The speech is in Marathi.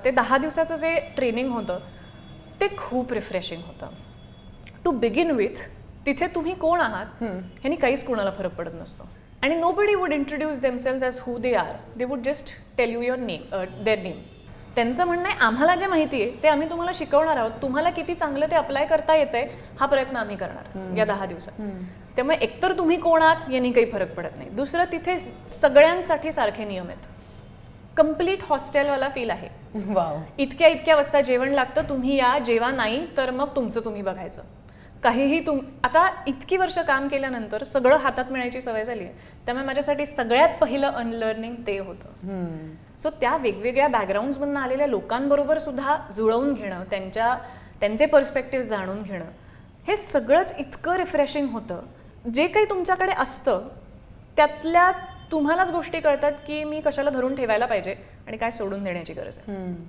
ते 10 दिवसाचं जे ट्रेनिंग होतं ते खूप रिफ्रेशिंग होतं. टू बिगिन विथ तिथे तुम्ही कोण आहात ह्यानी काहीच कोणाला फरक पडत नसतो. आणि nobody would introduce themselves as who they are. They would just tell you your name, their name. त्यांचं म्हणणं आहे आम्हाला जे माहिती आहे ते आम्ही तुम्हाला शिकवणार आहोत, तुम्हाला किती चांगलं ते अप्लाय करता येतंय हा प्रयत्न आम्ही करणार या 10 दिवसात. त्यामुळे एकतर तुम्ही कोण आहात यांनी काही फरक पडत नाही. दुसरं तिथे सगळ्यांसाठी सारखे नियम आहेत. कम्प्लीट हॉस्टेलवाला फील आहे. इतक्या वाजता जेवण लागतं, तुम्ही या, जेवा नाही तर मग तुमचं तुम्ही बघायचं. काहीही आता इतकी वर्ष काम केल्यानंतर सगळं हातात मिळायची सवय झाली आहे. त्यामुळे माझ्यासाठी सगळ्यात पहिलं अनलर्निंग ते होतं. सो त्या वेगवेगळ्या बॅकग्राऊंड्समधून आलेल्या लोकांबरोबर सुद्धा जुळवून घेणं, त्यांचे पर्स्पेक्टिव्ह जाणून घेणं, हे सगळंच इतकं रिफ्रेशिंग होतं. जे काही तुमच्याकडे असतं त्यातल्या तुम्हालाच गोष्टी कळतात की मी कशाला धरून ठेवायला पाहिजे आणि काय सोडून देण्याची गरज आहे.